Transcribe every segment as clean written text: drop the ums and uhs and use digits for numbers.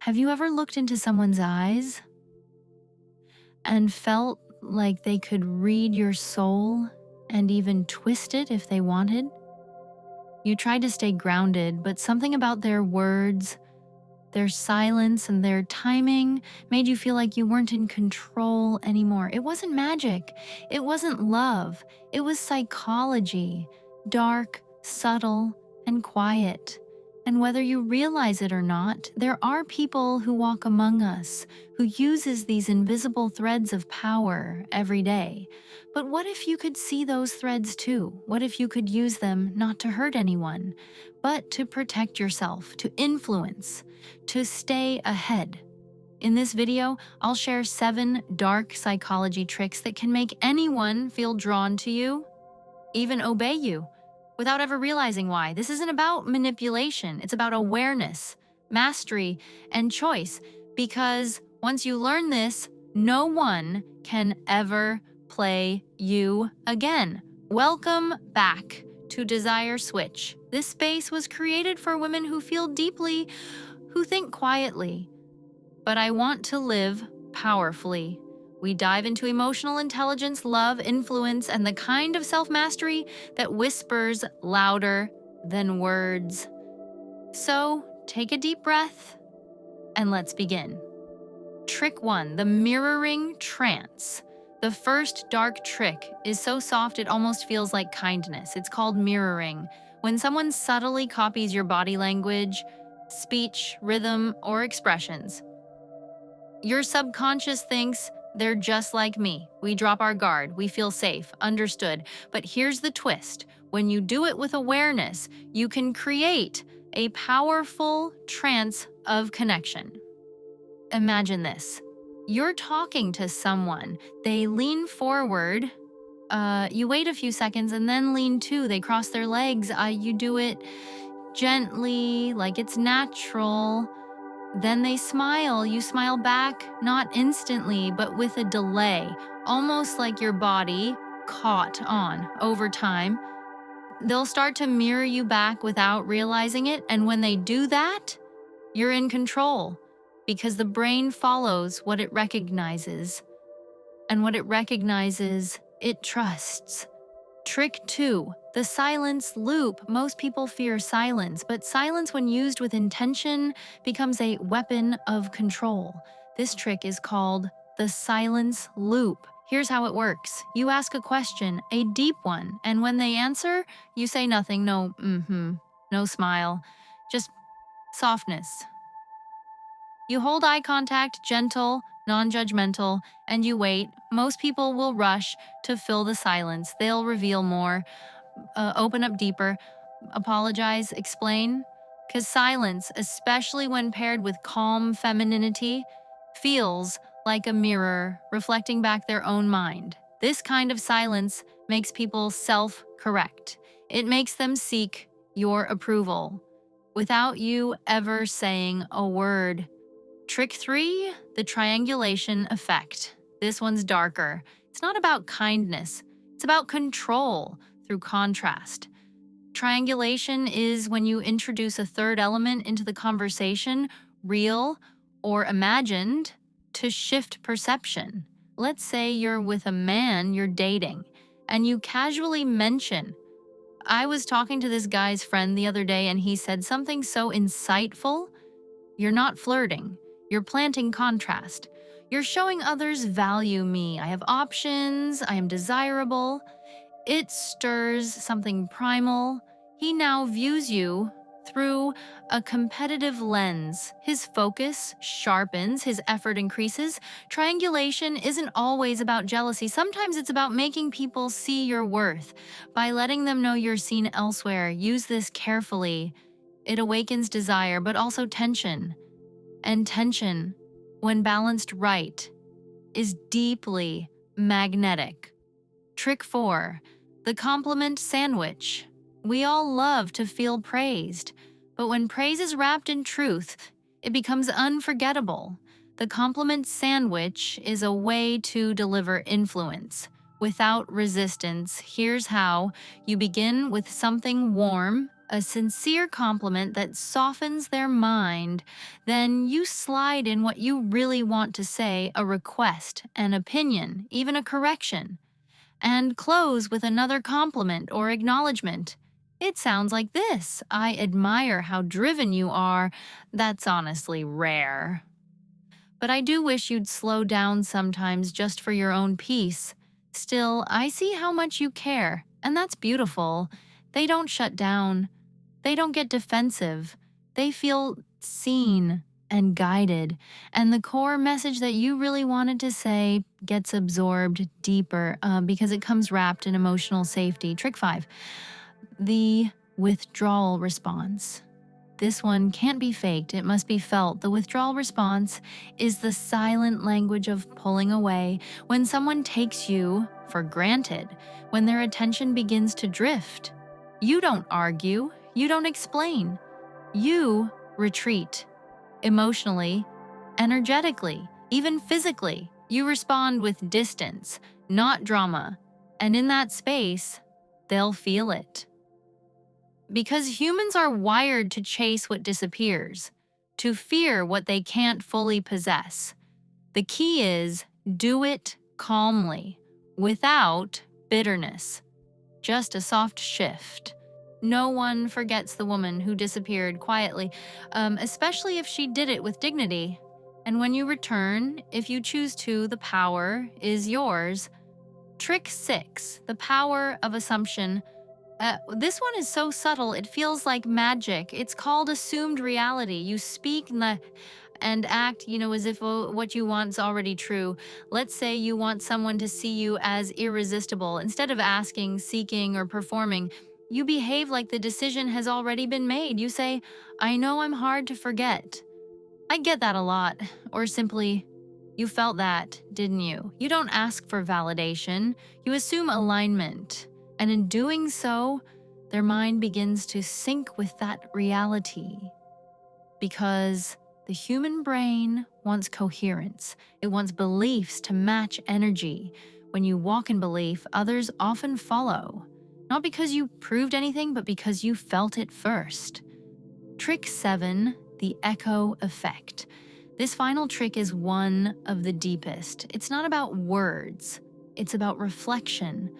Have you ever looked into someone's eyes and felt like they could read your soul and even twist it if they wanted? You tried to stay grounded, but something about their words, their silence, and their timing made you feel like you weren't in control anymore. It wasn't magic. It wasn't love. It was psychology, dark, subtle, and quiet. And whether you realize it or not, there are people who walk among us who uses these invisible threads of power every day. But what if you could see those threads too? What if you could use them not to hurt anyone, but to protect yourself, to influence, to stay ahead? In this video, I'll share 7 dark psychology tricks that can make anyone feel drawn to you, even obey you, without ever realizing why. This isn't about manipulation, it's about awareness, mastery, and choice. Because once you learn this, no one can ever play you again. Welcome back to Desire Switch. This space was created for women who feel deeply, who think quietly. But I want to live powerfully. We dive into emotional intelligence, love, influence, and the kind of self-mastery that whispers louder than words. So, take a deep breath, and let's begin. Trick 1, the mirroring trance. The first dark trick is so soft it almost feels like kindness. It's called mirroring. When someone subtly copies your body language, speech, rhythm, or expressions, your subconscious thinks, they're just like me. We drop our guard, we feel safe, understood. But here's the twist. When you do it with awareness, you can create a powerful trance of connection. Imagine this. You're talking to someone. They lean forward. You wait a few seconds and then lean too. They cross their legs. You do it gently, like it's natural. Then they smile. You smile back, not instantly, but with a delay, almost like your body caught on over time. They'll start to mirror you back without realizing it, and when they do that, you're in control because the brain follows what it recognizes, and what it recognizes, it trusts. Trick 2, the silence loop. Most people fear silence, but silence when used with intention becomes a weapon of control. This trick is called the silence loop. Here's how it works. You ask a question, a deep one, and when they answer, you say nothing, no no smile, just softness. You hold eye contact, gentle, non-judgmental, and you wait. Most people will rush to fill the silence. They'll reveal more, open up deeper, apologize, explain. Because silence, especially when paired with calm femininity, feels like a mirror reflecting back their own mind. This kind of silence makes people self-correct. It makes them seek your approval without you ever saying a word. Trick 3, the triangulation effect. This one's darker. It's not about kindness. It's about control through contrast. Triangulation is when you introduce a third element into the conversation, real or imagined, to shift perception. Let's say you're with a man you're dating, and you casually mention, I was talking to this guy's friend the other day and he said something so insightful. You're not flirting. You're planting contrast. You're showing others value me. I have options. I am desirable. It stirs something primal. He now views you through a competitive lens. His focus sharpens, his effort increases. Triangulation isn't always about jealousy. Sometimes it's about making people see your worth by letting them know you're seen elsewhere. Use this carefully. It awakens desire, but also tension. And tension, when balanced right, is deeply magnetic. Trick 4, the compliment sandwich. We all love to feel praised, but when praise is wrapped in truth, it becomes unforgettable. The compliment sandwich is a way to deliver influence without resistance. Here's how. You begin with something warm, a sincere compliment that softens their mind, then you slide in what you really want to say, a request, an opinion, even a correction, and close with another compliment or acknowledgement. It sounds like this: I admire how driven you are. That's honestly rare. But I do wish you'd slow down sometimes just for your own peace. Still, I see how much you care, and that's beautiful. They don't shut down. They don't get defensive. They feel seen and guided. And the core message that you really wanted to say gets absorbed deeper because it comes wrapped in emotional safety. Trick 5, the withdrawal response. This one can't be faked, it must be felt. The withdrawal response is the silent language of pulling away when someone takes you for granted, when their attention begins to drift. You don't argue, you don't explain. You retreat emotionally, energetically, even physically. You respond with distance, not drama. And in that space, they'll feel it. Because humans are wired to chase what disappears, to fear what they can't fully possess. The key is do it calmly, without bitterness. Just a soft shift. No one forgets the woman who disappeared quietly, especially if she did it with dignity. And when you return, if you choose to, the power is yours. Trick 6, the power of assumption. This one is so subtle, it feels like magic. It's called assumed reality. You speak and act, as if what you want is already true. Let's say you want someone to see you as irresistible. Instead of asking, seeking, or performing, you behave like the decision has already been made. You say, I know I'm hard to forget. I get that a lot. Or simply, you felt that, didn't you? You don't ask for validation. You assume alignment. And in doing so, their mind begins to sync with that reality. Because the human brain wants coherence. It wants beliefs to match energy. When you walk in belief, others often follow. Not because you proved anything, but because you felt it first. Trick 7, the echo effect. This final trick is one of the deepest. It's not about words, it's about reflection.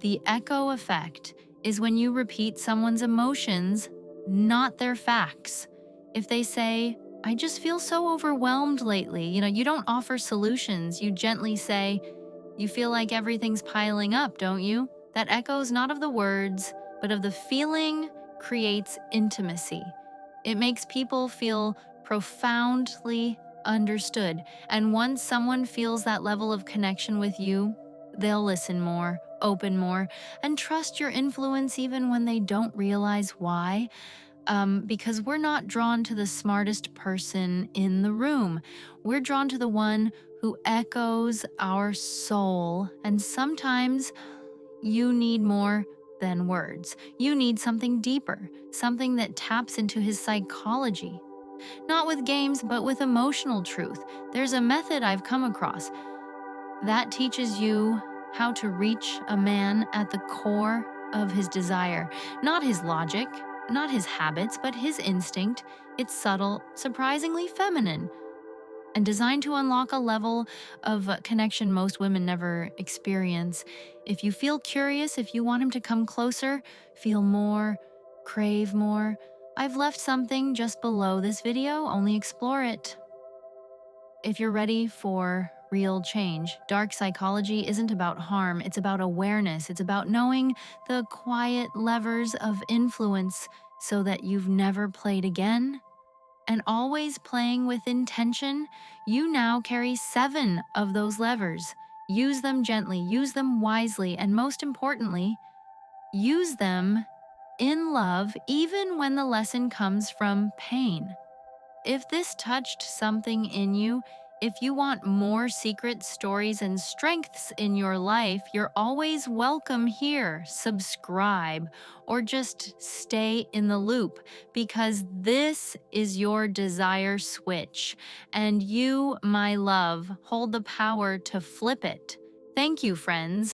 The echo effect is when you repeat someone's emotions, not their facts. If they say, I just feel so overwhelmed lately, you don't offer solutions. You gently say, you feel like everything's piling up, don't you? That echoes not of the words, but of the feeling creates intimacy. It makes people feel profoundly understood. And once someone feels that level of connection with you, they'll listen more, open more, and trust your influence even when they don't realize why. Because we're not drawn to the smartest person in the room. We're drawn to the one who echoes our soul. And sometimes you need more than words. You need something deeper, something that taps into his psychology. Not with games, but with emotional truth. There's a method I've come across that teaches you how to reach a man at the core of his desire. Not his logic, not his habits, but his instinct. It's subtle, surprisingly feminine, and designed to unlock a level of connection most women never experience. If you feel curious, if you want him to come closer, feel more, crave more, I've left something just below this video, only explore it. If you're ready for real change, dark psychology isn't about harm, it's about awareness. It's about knowing the quiet levers of influence so that you've never played again. And always playing with intention, you now carry 7 of those levers. Use them gently, use them wisely, and most importantly, use them in love even when the lesson comes from pain. If this touched something in you, if you want more secret stories and strengths in your life, you're always welcome here. Subscribe or just stay in the loop because this is your desire switch. And you, my love, hold the power to flip it. Thank you, friends.